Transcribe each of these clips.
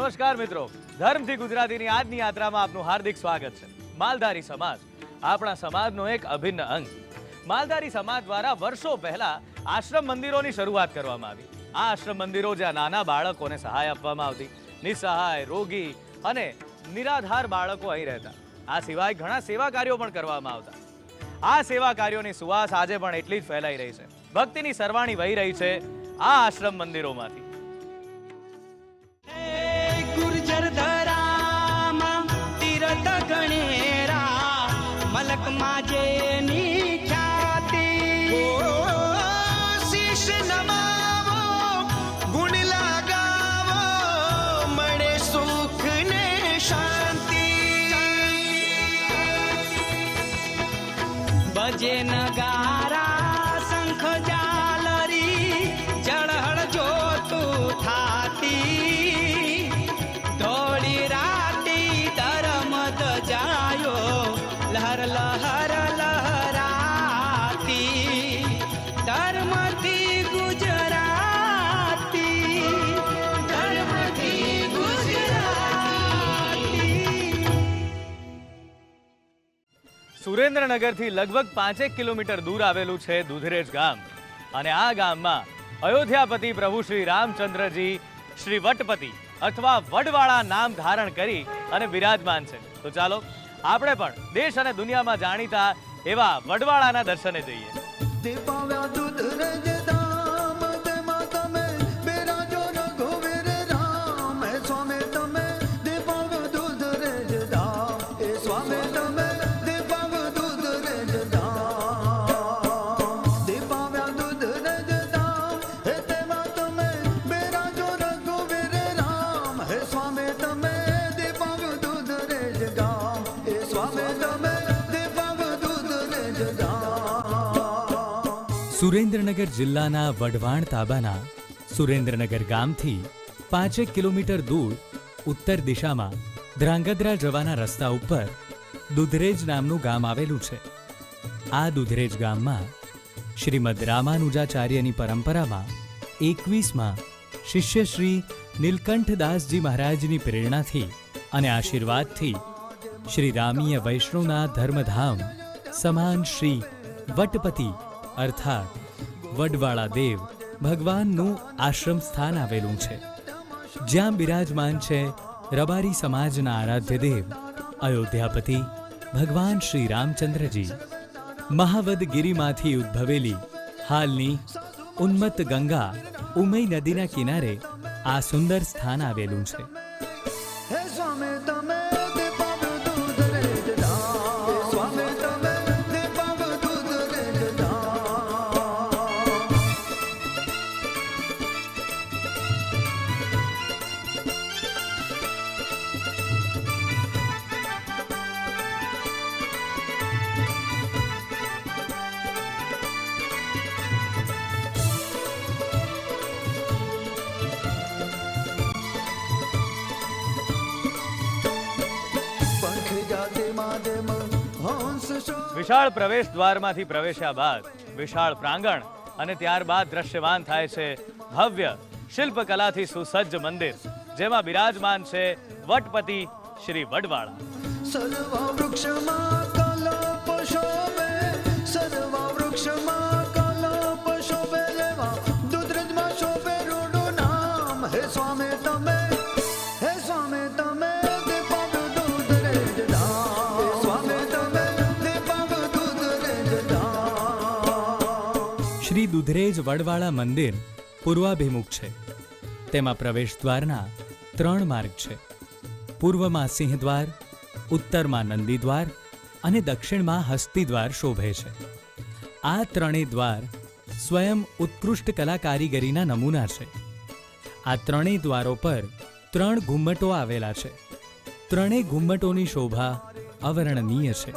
નમસ્કાર મિત્રો, ધર્મથી ગુજરાતીની આજની યાત્રામાં આપનું હાર્દિક સ્વાગત છે। માલધારી સમાજ આપણા સમાજનો એક અભિન્ન અંગ। માલધારી સમાજ દ્વારા વર્ષો પહેલા આશ્રમ મંદિરોની શરૂઆત કરવામાં આવી। આ આશ્રમ મંદિરો જ્યાં નાના બાળકોને સહાય આપવામાં આવતી, નિસહાય, રોગી અને નિરાધાર બાળકો અહીં રહેતા। આ સિવાય ઘણા સેવા કાર્યો પણ કરવામાં આવતા। આ સેવા કાર્યોની સુવાસ આજે પણ એટલી જ ફેલાઈ રહી છે। ભક્તિની સરવાણી વહી રહી છે આ આશ્રમ મંદિરોમાંથી। ગુર્જર ધરામાં તીરથ ગણેરા મલક માજેની ખ્યાતિ શીશ નમાવો ગુણ લગાવો મળે સુખ ને શાંતિ બજે નગારા શંખ જાલરી જળહળ જોતું થાતી ધોળી રાતી ધર્મદ જાયો લહર લહર લહરાતી ધર્મથી ગુજરાતી ધર્મથી ગુજરાતી। સુરેન્દ્રનગરથી લગભગ 5 કિલોમીટર દૂર આવેલું છે દુધરેજ ગામ અને આ ગામમાં અયોધ્યાપતિ પ્રભુ શ્રી રામચંદ્રજી શ્રી વટપતિ અથવા વડવાળા નામ ધારણ કરી અને બિરાજમાન છે। તો ચાલો આપણે પણ દેશ અને દુનિયામાં જાણીતા એવા વડવાળાના દર્શને જઈએ। સુરેન્દ્રનગર જિલ્લાના વઢવાણ તાબાના સુરેન્દ્રનગર ગામથી 5 કિલોમીટર દૂર ઉત્તર દિશામાં ધ્રાંગધ્રા જવાના રસ્તા ઉપર દુધરેજ નામનું ગામ આવેલું છે। આ દુધરેજ ગામમાં શ્રીમદ રામાનુજાચાર્યની પરંપરામાં 21માં શિષ્ય શ્રી નીલકંઠદાસજી મહારાજની પ્રેરણાથી અને આશીર્વાદથી શ્રી રામીય વૈષ્ણવના ધર્મધામ સમાન શ્રી વટપતિ અર્થાત વડવાળા દેવ ભગવાનનું આશ્રમ સ્થાન આવેલું છે, જ્યાં બિરાજમાન છે રબારી સમાજના આરાધ્ય દેવ અયોધ્યાપતિ ભગવાન શ્રી રામચંદ્રજી। મહાવદ ગિરિમાંથી ઉદ્ભવેલી હાલની ઉન્મત્ત ગંગા ઉમઈ નદીના કિનારે આ સુંદર સ્થાન આવેલું છે। વિશાળ પ્રવેશ દ્વારમાંથી પ્રવેશ્યા બાદ વિશાળ પ્રાંગણ અને ત્યારબાદ દ્રશ્યમાન થાય છે ભવ્ય શિલ્પકલાથી સુસજ્જ મંદિર, જેમાં બિરાજમાન છે વટપતિ શ્રી વડવાળા। શ્રી દુધરેજ વડવાળા મંદિર પૂર્વાભિમુખ છે। તેમાં પ્રવેશ દ્વારના 3 માર્ગ છે। પૂર્વમાં સિંહદ્વાર, ઉત્તરમાં નંદીદ્વાર અને દક્ષિણમાં હસ્તિદ્વાર શોભે છે। આ ત્રણેય દ્વાર સ્વયં ઉત્કૃષ્ટ કલા કારીગરીના નમૂના છે। આ ત્રણેય દ્વારો પર 3 ઘુમ્મટો આવેલા છે। ત્રણેય ઘુમ્મટોની શોભા અવર્ણનીય છે।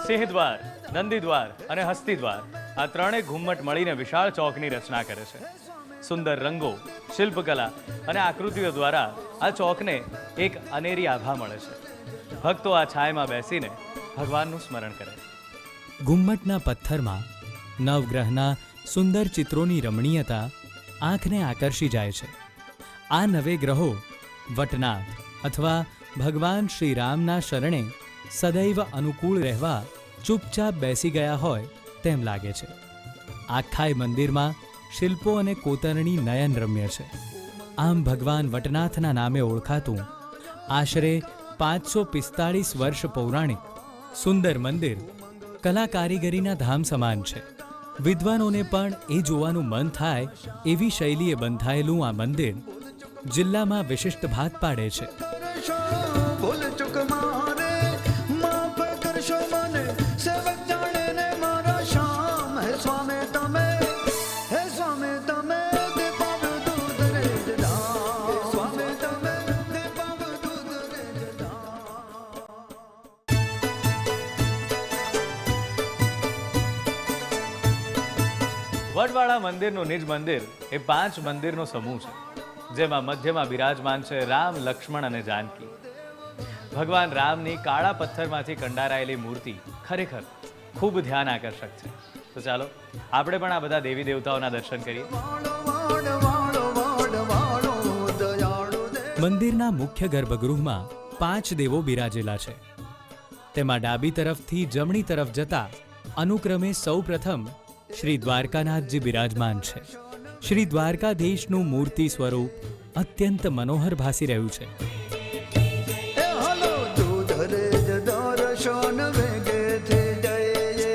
સિંહદ્વાર, નંદીદ્વાર અને હસ્તિદ્વાર આ ત્રણેય ઘુમ્મટ મળીને વિશાળ ચોકની રચના કરે છે. સુંદર રંગો, શિલ્પકલા અને આકૃતિઓ દ્વારા આ ચોકને એક અનેરી આભા મળે છે. ભક્તો આ છાયામાં બેસીને ભગવાનનું સ્મરણ કરે. ઘુમ્મટના પથ્થરમાં નવગ્રહના સુંદર ચિત્રોની રમણીયતા આંખને આકર્ષી જાય છે. આ નવે ગ્રહો વટનાથ અથવા ભગવાન શ્રી રામના શરણે સદૈવ અનુકૂળ રહેવા ચૂપચાપ બેસી ગયા હોય તેમ લાગે છે. આખાય મંદિરમાં શિલ્પો અને કોતરણી નયનરમ્ય છે. આમ ભગવાન વટનાથના નામે ઓળખાતું આશરે 545 વર્ષ પૌરાણિક સુંદર મંદિર કલા કારીગરીના ધામ સમાન છે. વિદ્વાનોને પણ એ જોવાનું મન થાય એવી શૈલીએ બંધાયેલું આ મંદિર જિલ્લામાં વિશિષ્ટ ભાત પાડે છે. ભૂલ ચૂક મારે માફ કરશો મને, સેવક જાણે ને મારા શ્યામ. હે સ્વામી તમે, હે સ્વામી તમે દીપાવ દૂધ રે જડા. સ્વામી તમે દીપાવ દૂધ રે જડા. વડવાળા મંદિરનું નિજ મંદિર એ 5 મંદિરનો સમૂહ છે, જેમાં મધ્યમાં બિરાજમાન છે રામ, લક્ષ્મણ અને જાનકી. ભગવાન રામની કાળા પથ્થરમાંથી કંડારાયેલી મૂર્તિ ખરેખર ખૂબ ધ્યાન આકર્ષક છે. તો ચાલો આપણે પણ આ બધા દેવી દેવતાઓના દર્શન કરીએ. વાળો વાળ વાળો વાળ વાળો દયાળુ દેવ. મંદિરના મુખ્ય ગર્ભગૃહમાં 5 દેવો બિરાજેલા છે. તેમાં ડાબી તરફથી જમણી તરફ જતા અનુક્રમે સૌપ્રથમ શ્રી દ્વારકાનાથજી બિરાજમાન છે. શ્રી દ્વારકાધીશનું મૂર્તિ સ્વરૂપ અત્યંત મનોહર ભાસી રહ્યું છે. એ હાલો દૂધ રે દર્શન વેગેથી જઈએ.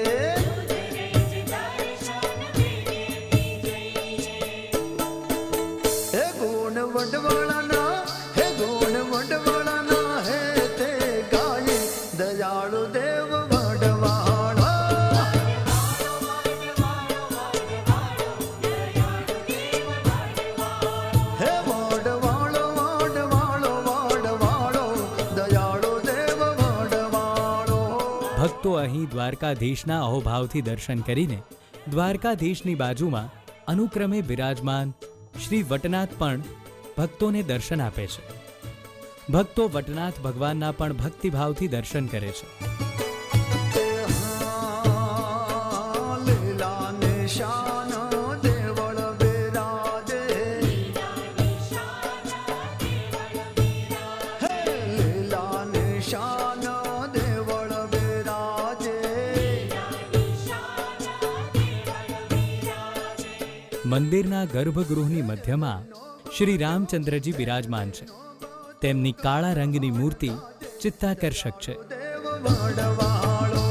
હે ગુણ વડવાળાના, હે ગુણ વડવાળાના, હે તે ગાય દયાળુ દેવ વડવાળા. હે વડવાળો વડવાળો વડવાળો દયાળુ દેવ વડવાળો. ભક્તો અહીં દ્વારકાધીશના અહોભાવથી દર્શન કરીને દ્વારકાધીશની બાજુમાં અનુક્રમે બિરાજમાન શ્રી વટનાથ પણ ભક્તોને દર્શન આપે છે. ભક્તો વટનાથ ભગવાનના પણ ભક્તિભાવથી દર્શન કરે છે. લીલા નિશાન દેવળ બિરાજે. હે લીલા નિશાન દેવળ બિરાજે. મંદિરના ગર્ભગૃહની મધ્યમાં શ્રી રામચંદ્રજી બિરાજમાન છે. તેમની કાળા રંગની મૂર્તિ ચિત્તાકર્ષક છે. દેવ વડવાળો.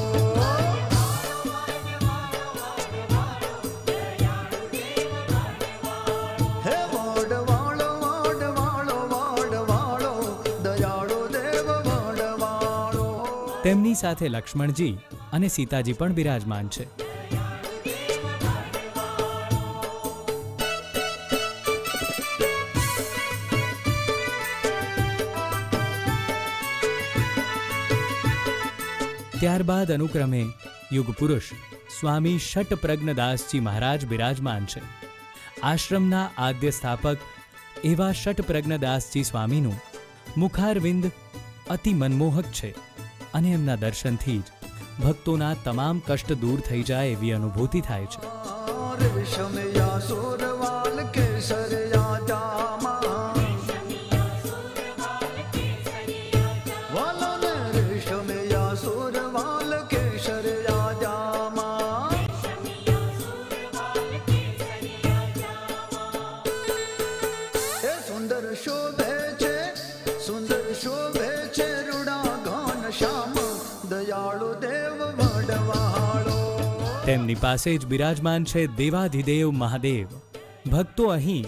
હે વડવાળો વડવાળો વડવાળો દયાળુ દેવ વડવાળો. તેમની સાથે લક્ષ્મણજી અને સીતાજી પણ બિરાજમાન છે. ત્યારબાદ અનુક્રમે યુગ પુરુષ સ્વામી શટપ્રજ્ઞદાસજી મહારાજ બિરાજમાન છે. આશ્રમના આદ્ય સ્થાપક એવા શટપ્રજ્ઞદાસજી સ્વામીનું મુખારવિંદ અતિ મનમોહક છે અને એમના દર્શનથી જ ભક્તોના તમામ કષ્ટ દૂર થઈ જાય એવી અનુભૂતિ થાય છે. રેશમયા સુરવાલ કેસરિયા જામા. વાલો ને રેશમયા સુરવાલ કેસરિયા જામા. એ સુંદર શોભે છે, સુંદર શોભે છે રૂડા ઘન શ્યામ દયાળુ દેવ વડવાળો. તેમની પાસે જ બિરાજમાન છે દેવાધિદેવ મહાદેવ. ભક્તો અહીં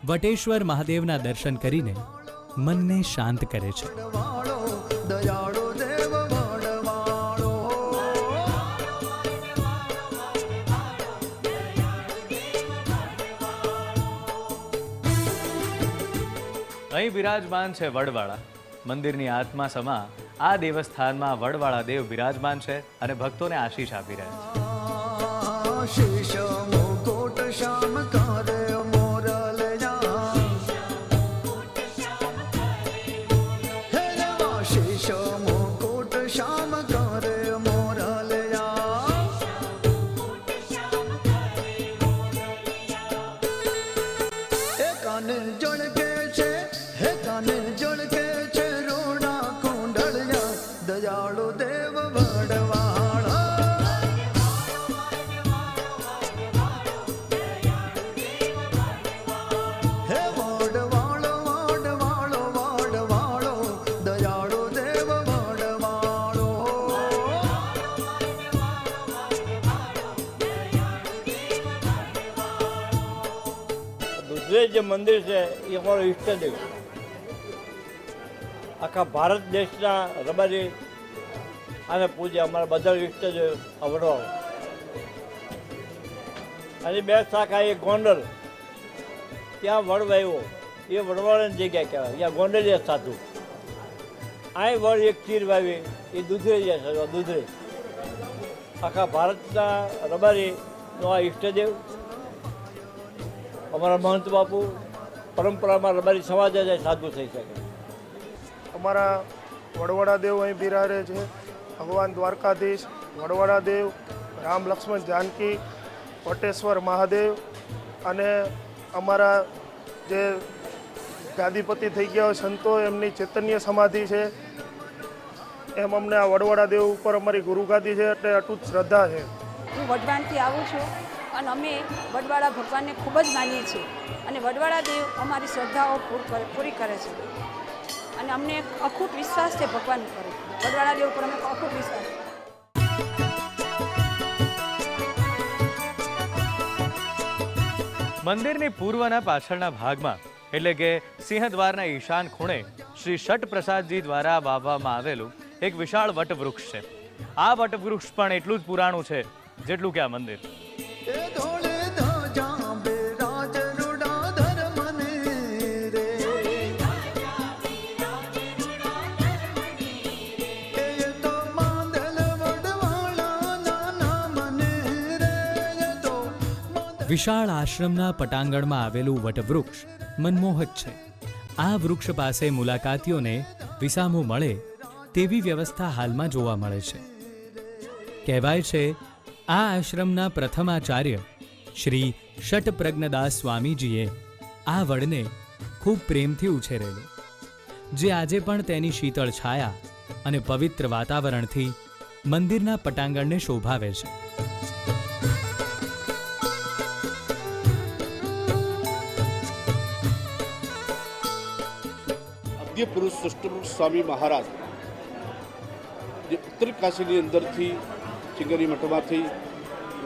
વટેશ્વર મહાદેવના દર્શન કરીને મનને શાંત કરે છે. વડવાળો દયાળુ દેવ વડવાળો. અહીં બિરાજમાન છે વડવાળા. મંદિરની આત્મા સમા આ દેવસ્થાનમાં વડવાળા દેવ બિરાજમાન છે અને ભક્તોને આશીષ આપી રહ્યા છે. શીશ મુકુટ શ્યામ કરે મોરલયા હે રવા શીશ મુકુટ શ્યામ કરે મોરલયા હે કાને જળકે છે હે કાને જળકે છે રોણા કુંડળિયા દયાળુ દેવ વડવાળા હે વડવાળો વડવાળો વડવાળો દયાળુ દેવ વડવાળો દુધરે જે મંદિર છે એ અમારો ઈષ્ટદેવ. આખા ભારત દેશના રબારી અને પૂજ્ય અમારા બધા ઈષ્ટદેવ આ વડવાળો. અને બે શાખા એ ગોંડલ, ત્યાં વડવાયો એ વડવાળાની જગ્યા કહેવાય, ત્યાં ગોંડલીય સાધુ. અહીં વડ એક ચીર વાવી એ દુધરે જાય છે, દુધરે. આખા ભારતના રબારીનો આ ઈષ્ટદેવ અમારા મહંત બાપુ પરંપરામાં રબારી સમાજ જ સાધુ થઈ શકે. અમારા વડવાડા દેવ અહીં બિરાજે છે. ભગવાન દ્વારકાધીશ, વડવાડા દેવ, રામ લક્ષ્મણ જાનકી, વટેશ્વર મહાદેવ અને અમારા જે ગાદીપતિ થઈ ગયા હોય સંતો એમની ચૈતન્ય સમાધિ છે. એમ અમને આ વડવાડા દેવ ઉપર અમારી ગુરુગાદી છે એટલે અટૂટ શ્રદ્ધા છે. હું વઢવાણથી આવું છું અને અમે વડવાડા ભગવાનને ખૂબ જ માનીએ છીએ અને વડવાડા દેવ અમારી શ્રદ્ધાઓ પૂરી કરે છે અને અમને અખૂટ વિશ્વાસ છે ભગવાન ઉપર. વડવાડા દેવ ઉપર અમે અખૂટ વિશ્વાસ છે. મંદિરની પૂર્વના પાછળના ભાગમાં એટલે કે સિંહદ્વારના ઈશાન ખૂણે શ્રી શટપ્રસાદજી દ્વારા વાવવામાં આવેલું એક વિશાળ વટવૃક્ષ છે. આ વટવૃક્ષ પણ એટલું જ પુરાણું છે જેટલું કે આ મંદિર. એ ધોળે ધજા બિરાજ રૂડાધર મને રે એ તો માંદલ વડવાળાના નામ મને રે એ તો વિશાળ આશ્રમના પટાંગણમાં આવેલું વટવૃક્ષ મનમોહક છે. આ વૃક્ષ પાસે મુલાકાતીઓને વિસામો મળે તેવી વ્યવસ્થા હાલમાં જોવા મળે છે. કહેવાય છે આ આશ્રમના પ્રથમ આચાર્ય શ્રી શટપ્રજ્ઞદાસ સ્વામીજીએ આ વડને ખૂબ પ્રેમથી ઉછેરેલો, જે આજે પણ તેની શીતળ છાયા અને પવિત્ર વાતાવરણથી મંદિરના પટાંગણને શોભાવે છે. આદ્ય પુરુષ સૃષ્ટિપુરુષ સ્વામી મહારાજ જે ઉત્તર કાશીની અંદરથી ચિંગરી મઠમાંથી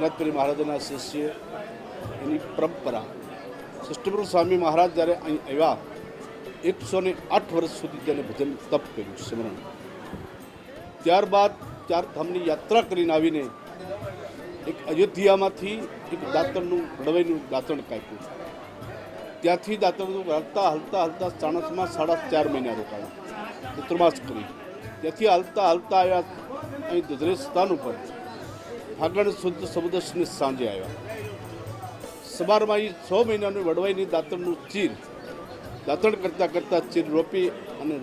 નાથપુરી મહારાજના શિષ્ય એની પરંપરા સૃષ્ટિપુરુષ સ્વામી મહારાજ જ્યારે અહીં આવ્યા 108 વર્ષ સુધી તેને ભજન તપ કર્યું, સ્મરણ. ત્યારબાદ 4 ધામની યાત્રા કરીને આવીને એક અયોધ્યામાંથી એક દાંતણનું વડવાઈનું દાંતણ કાપ્યું. ત્યાંથી દાંતણનું હલતા હલતા હલતા ચાણસમાં 4.5 મહિના રોકાયા, ચતુર્માસ કરી. ત્યાંથી હાલતા હાલતા આવ્યા અહીં દુધરે સ્થાન ઉપર ફાગણ શુદ્ધ સમુદ્રની સાંજે આવ્યા. સવારમાં 6 મહિનાનું વડવાઈની દાંતણનું ચીર દાંતણ કરતાં કરતાં ચીર રોપી અને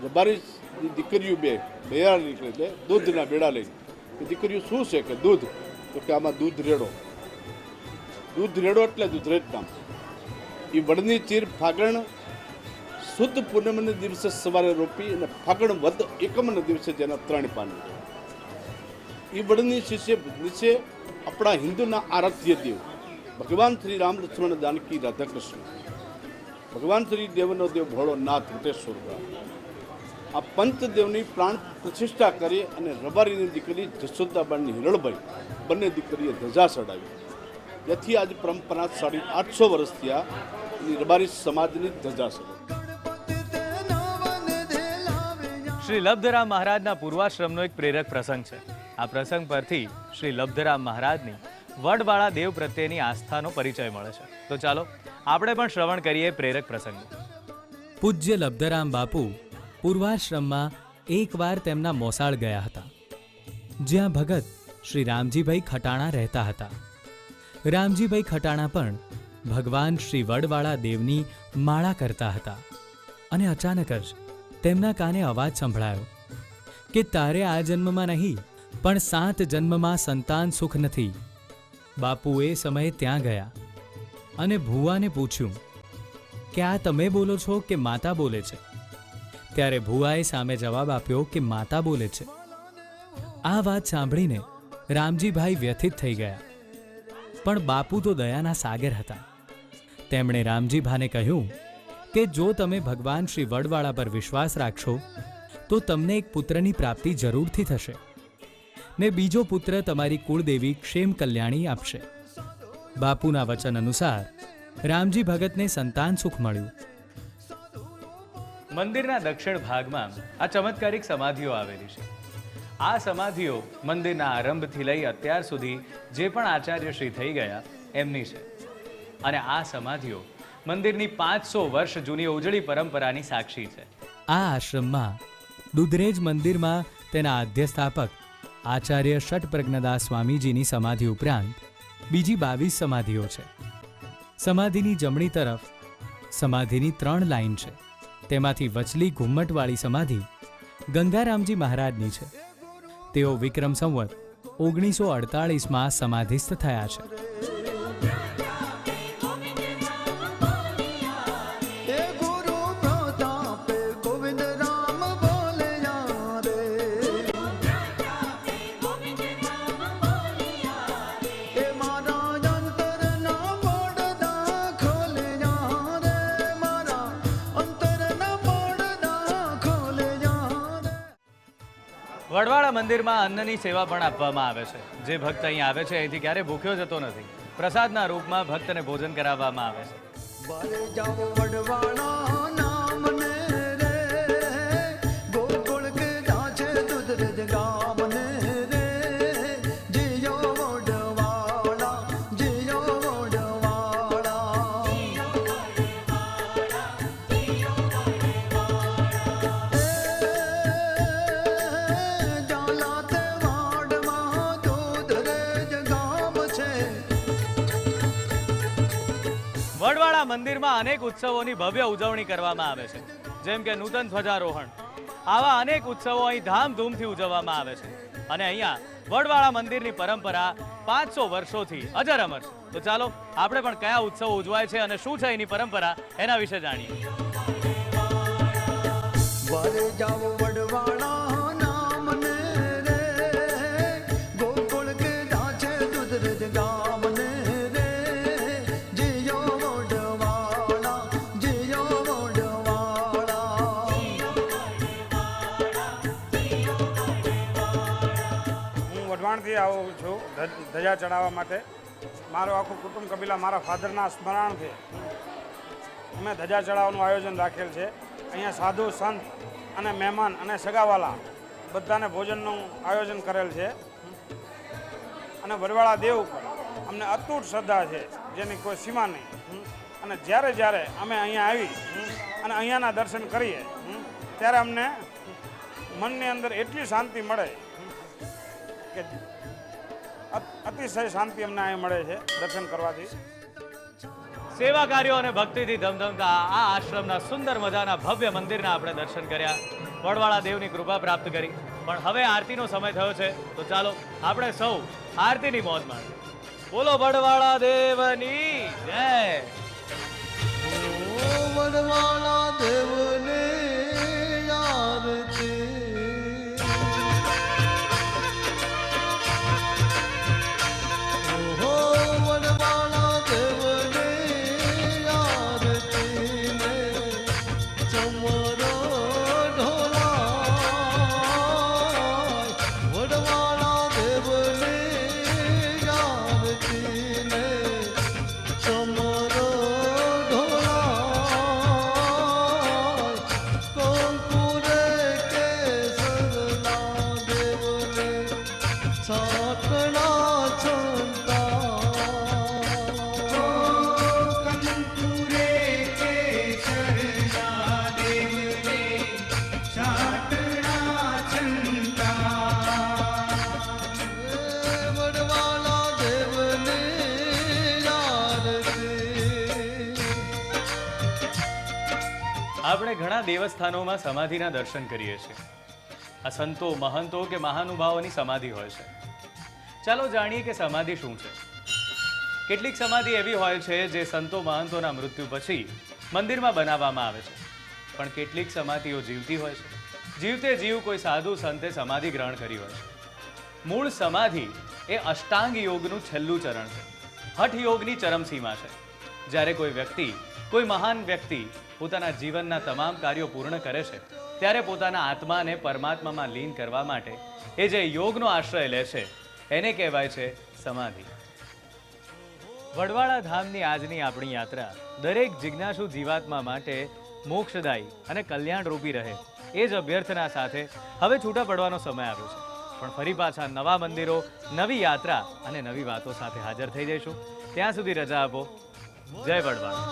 રબારીની દીકરીઓ બે બેડા નીકળે એટલે દૂધના બેડા લઈને એ દીકરીઓ શું છે કે દૂધ, તો કે આમાં દૂધ રેડો. દૂધ રેડો એટલે દૂધરેજ નામ. એ વડની ચીર ફાગણ શુદ્ધ પૂનમને દિવસે સવારે રોપી અને ફાગણ વદ એકમના દિવસે જેના 3 પાન. એ વડની શિષ્ય નીચે આપણા હિન્દુના આરાધ્ય દેવ ભગવાન શ્રી રામ લક્ષ્મણ જાનકી રાધાકૃષ્ણ, ભગવાન શ્રી દેવનો દેવ ભોળોનાથ વટેશ્વર, આ પંચદેવની પ્રાણ પ્રતિષ્ઠા કરી અને રબારીની દીકરી જશોદાબાની હિરણભાઈ બંને દીકરીએ ધજા ચડાવી. જેથી આજે પરંપરા 850 વર્ષ થયા એની રબારી સમાજની ધજા ચડાવી. શ્રી લબ્ધરામ મહારાજના પૂર્વાશ્રમનો એક પ્રેરક પ્રસંગ છે. આ પ્રસંગ પરથી શ્રી લબ્ધરામ મહારાજની વડવાળા દેવ પ્રત્યેની આસ્થાનો પરિચય મળે છે. તો ચાલો આપણે પણ શ્રવણ કરીએ પ્રેરક પ્રસંગ. પૂજ્ય લબ્ધરામ બાપુ પૂર્વાશ્રમમાં એકવાર તેમના મોસાળ ગયા હતા, જ્યાં ભગત શ્રી રામજીભાઈ ખટાણા રહેતા હતા. રામજીભાઈ ખટાણા પણ ભગવાન શ્રી વડવાળા દેવની માળા કરતા હતા અને અચાનક જ તેમના કાને અવાજ સંભળાયો કે તારે આ જન્મમાં નહીં પણ 7 જન્મમાં સંતાન સુખ નથી. બાપુ એ સમયે ત્યાં ગયા અને ભુવાને પૂછ્યું કે આ તમે બોલો છો કે માતા બોલે છે? ત્યારે ભુવાએ સામે જવાબ આપ્યો કે માતા બોલે છે. આ વાત સાંભળીને રામજીભાઈ વ્યથિત થઈ ગયા, પણ બાપુ તો દયાના સાગર હતા. તેમણે રામજીભાને કહ્યું કે જો તમે ભગવાન શ્રી વડવાળા પર વિશ્વાસ રાખશો તો તમને એક પુત્રની પ્રાપ્તિ જરૂરથી થશે ને બીજો પુત્ર તમારી કુળદેવી ક્ષેમ કલ્યાણી આપશે. બાપુના વચન અનુસાર રામજી ભગતને સંતાન સુખ મળ્યું. મંદિરના દક્ષિણ ભાગમાં આ ચમત્કારિક સમાધિઓ આવેલી છે. આ સમાધિઓ મંદિરના આરંભથી લઈ અત્યાર સુધી જે પણ આચાર્યશ્રી થઈ ગયા એમની છે. અને આ સમાધિઓ મંદિરની 500 વર્ષ જૂની ઉજળી પરંપરાની સાક્ષી છે. આ આશ્રમમાં દુધરેજ મંદિરમાં તેના આદ્યસ્થાપક આચાર્ય ષટપ્રજ્ઞદાસ સ્વામીજીની સમાધિ ઉપરાંત બીજી 22 સમાધિઓ છે. સમાધિની જમણી તરફ સમાધિની 3 લાઈન છે. તેમાંથી વચલી ઘુમ્મટવાળી સમાધિ ગંગારામજી મહારાજની છે. તેઓ વિક્રમ સંવત 1948માં સમાધિસ્થ થયા છે. વડવાળા મંદિરમાં અન્નની સેવા પણ આપવામાં આવે છે. જે ભક્ત અહીં આવે છે અહીંથી ક્યારે ભૂખ્યો જતો નથી. પ્રસાદના રૂપમાં ભક્તને ભોજન કરાવવામાં આવે છે. વડવાળા મંદિરમાં અનેક ઉત્સવોની ભવ્ય ઉજવણી કરવામાં આવે છે, જેમ કે નૂતન ધ્વજારોહણ. આવા અનેક ઉત્સવો અહીં ધામધૂમથી ઉજવવામાં આવે છે અને અહીંયા વડવાળા મંદિરની પરંપરા 500 વર્ષોથી અજર અમર છે. તો ચાલો આપણે પણ કયા ઉત્સવો ઉજવાય છે અને શું છે એની પરંપરા એના વિશે જાણીએ. વઢવાણથી આવું છું ધજા ચડાવવા માટે. મારું આખું કુટુંબ કબીલા મારા ફાધરના સ્મરણથી અમે ધજા ચડાવવાનું આયોજન રાખેલ છે. અહીંયા સાધુ સંત અને મહેમાન અને સગાવાલા બધાને ભોજનનું આયોજન કરેલ છે. અને વડવાળા દેવ ઉપર અમને અતૂટ શ્રદ્ધા છે, જેની કોઈ સીમા નહીં. અને જ્યારે જ્યારે અમે અહીંયા આવી અને અહીંયાના દર્શન કરીએ ત્યારે અમને મનની અંદર એટલી શાંતિ મળે કે અતિશય શાંતિ અમને અહીં મળે છે દર્શન કરવાથી. સેવા કાર્યો અને ભક્તિથી ધમધમતા આ આશ્રમના સુંદર મજાના ભવ્ય મંદિરના આપણે દર્શન કર્યા, વડવાળા દેવની કૃપા પ્રાપ્ત કરી. પણ હવે આરતીનો સમય થયો છે, તો ચાલો આપણે સૌ આરતીની મોજ માણીએ. બોલો વડવાળા દેવની જય. વડવાળા દેવને આરતી. આપણે ઘણા દેવસ્થાનોમાં સમાધિના દર્શન કરીએ છીએ. આ સંતો, મહંતો કે મહાનુભાવોની સમાધિ હોય છે. ચાલો જાણીએ કે સમાધિ શું છે. કેટલીક સમાધિ એવી હોય છે જે સંતો મહંતોના મૃત્યુ પછી મંદિરમાં બનાવવામાં આવે છે, પણ કેટલીક સમાધિઓ જીવતી હોય છે. જીવતે જીવ કોઈ સાધુ સંતે સમાધિ ગ્રહણ કરી હોય છે. મૂળ સમાધિ એ અષ્ટાંગ યોગનું છેલ્લું ચરણ છે, હઠ યોગની ચરમસીમા છે. જ્યારે કોઈ વ્યક્તિ, કોઈ મહાન વ્યક્તિ પોતાના જીવનના તમામ કાર્યો પૂર્ણ કરે છે, ત્યારે પોતાના આત્માને પરમાત્મામાં લીન કરવા માટે એ જે યોગનો આશ્રય લે છે એને કહેવાય છે સમાધિ. વડવાળા ધામની આજની આપણી યાત્રા દરેક જિજ્ઞાસુ જીવાત્મા માટે મોક્ષદાયી અને કલ્યાણરૂપી રહે એ જ અભ્યર્થના સાથે હવે છૂટા પડવાનો સમય આવ્યો છે. પણ ફરી પાછા નવા મંદિરો, નવી યાત્રા અને નવી વાતો સાથે હાજર થઈ જઈશું. ત્યાં સુધી રજા આપો. જય વડવાળા.